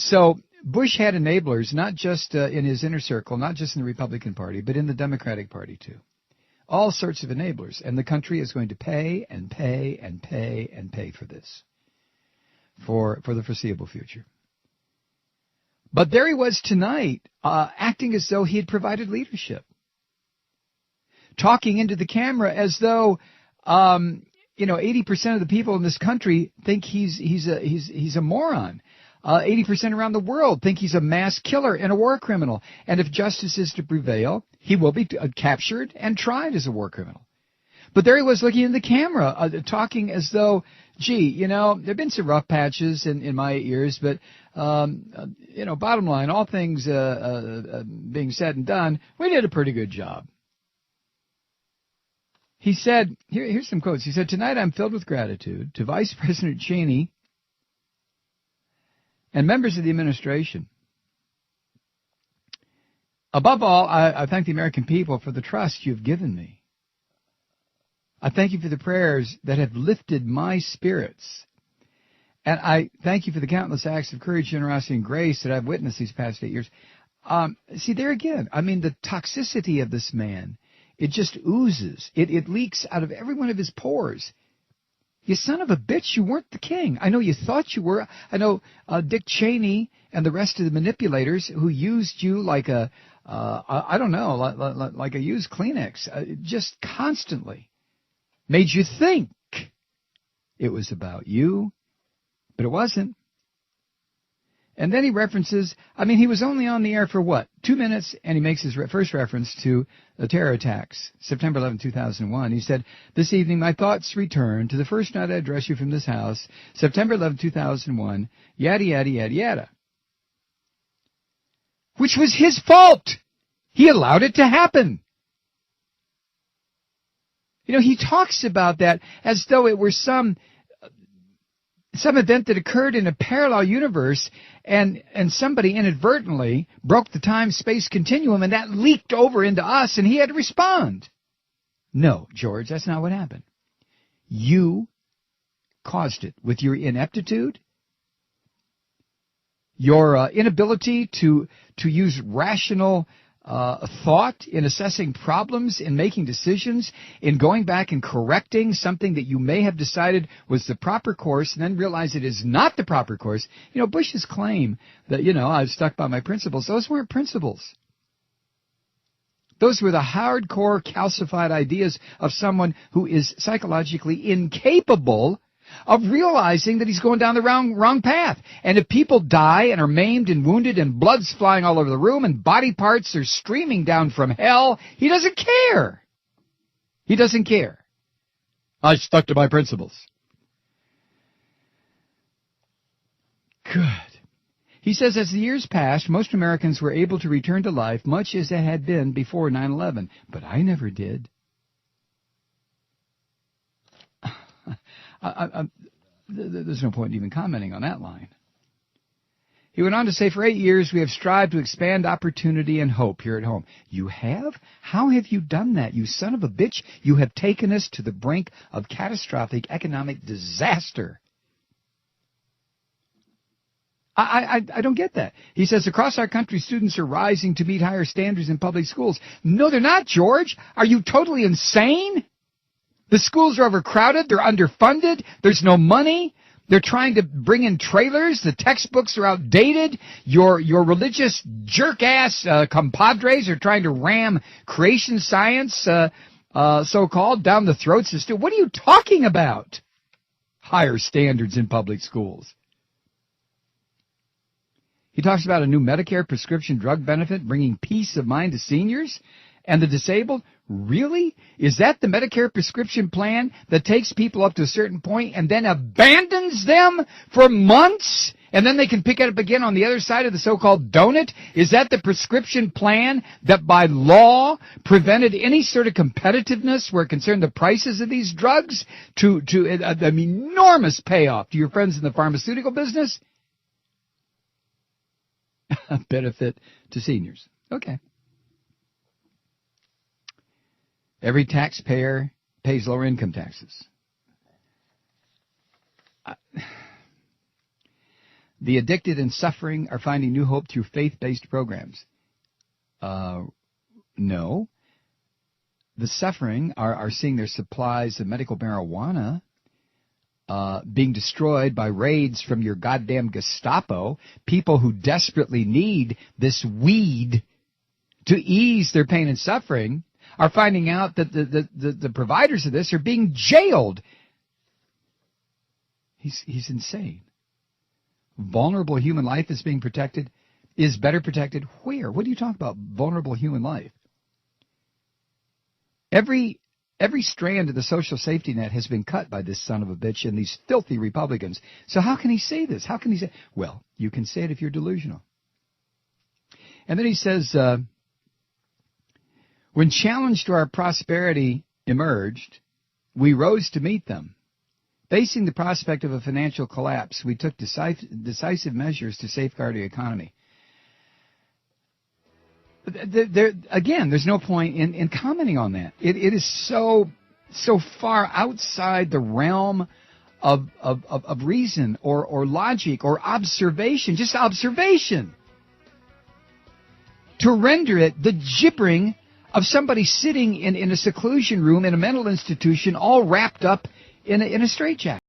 So Bush had enablers, not just in his inner circle, not just in the Republican Party, but in the Democratic Party too. All sorts of enablers. And the country is going to pay and pay and pay and pay for this for the foreseeable future. But there he was tonight, acting as though he had provided leadership, talking into the camera as though 80% of the people in this country think he's a moron. 80% around the world think he's a mass killer and a war criminal. And if justice is to prevail, he will be captured and tried as a war criminal. But there he was looking in the camera, talking as though, gee, there have been some rough patches in my ears, but, bottom line, all things being said and done, we did a pretty good job. He said, here's some quotes. He said, tonight I'm filled with gratitude to Vice President Cheney and members of the administration. Above all, I thank the American people for the trust you've given me. I thank you for the prayers that have lifted my spirits. And I thank you for the countless acts of courage, generosity, and grace that I've witnessed these past 8 years. See, there again, the toxicity of this man, it just oozes. It leaks out of every one of his pores. You son of a bitch, you weren't the king. I know you thought you were. I know Dick Cheney and the rest of the manipulators who used you like like a used Kleenex, just constantly. Made you think it was about you, but it wasn't. And then he references, he was only on the air for what? 2 minutes, and he makes his first reference to the terror attacks, September 11, 2001. He said, this evening my thoughts return to the first night I addressed you from this house, September 11, 2001, yada, yada, yada, yada. Which was his fault. He allowed it to happen. He talks about that as though it were some event that occurred in a parallel universe and somebody inadvertently broke the time-space continuum and that leaked over into us and he had to respond. No, George, that's not what happened. You caused it with your ineptitude, your inability to use rational thought in assessing problems, in making decisions, in going back and correcting something that you may have decided was the proper course and then realize it is not the proper course. Bush's claim that, I've stuck by my principles, those weren't principles. Those were the hardcore calcified ideas of someone who is psychologically incapable of realizing that he's going down the wrong path. And if people die and are maimed and wounded and blood's flying all over the room and body parts are streaming down from hell, he doesn't care. He doesn't care. I stuck to my principles. Good. He says, as the years passed, most Americans were able to return to life much as it had been before 9/11, but I never did. There's no point in even commenting on that line. He went on to say, for 8 years we have strived to expand opportunity and hope here at home. You have? How have you done that, you son of a bitch? You have taken us to the brink of catastrophic economic disaster. I don't get that. He says, across our country, students are rising to meet higher standards in public schools. No, they're not, George. Are you totally insane? The schools are overcrowded. They're underfunded. There's no money. They're trying to bring in trailers. The textbooks are outdated. Your religious jerk-ass compadres are trying to ram creation science, so-called, down the throats of students. What are you talking about? Higher standards in public schools. He talks about a new Medicare prescription drug benefit bringing peace of mind to seniors and the disabled. Really? Is that the Medicare prescription plan that takes people up to a certain point and then abandons them for months and then they can pick it up again on the other side of the so-called donut? Is that the prescription plan that by law prevented any sort of competitiveness where it concerned the prices of these drugs to an enormous payoff to your friends in the pharmaceutical business? Benefit to seniors. Okay. Every taxpayer pays lower income taxes. The addicted and suffering are finding new hope through faith-based programs. No. The suffering are seeing their supplies of medical marijuana being destroyed by raids from your goddamn Gestapo, people who desperately need this weed to ease their pain and suffering, are finding out that the providers of this are being jailed. He's insane. Vulnerable human life is being protected, is better protected where? What do you talk about, vulnerable human life? Every strand of the social safety net has been cut by this son of a bitch and these filthy Republicans. So how can he say this? How can he say? Well, you can say it if you're delusional. And then he says, when challenge to our prosperity emerged, we rose to meet them. Facing the prospect of a financial collapse, we took decisive measures to safeguard the economy. Again, there's no point in commenting on that. It is so far outside the realm of reason or logic or observation, just observation, to render it the gibbering of somebody sitting in a seclusion room in a mental institution all wrapped up in a straitjacket.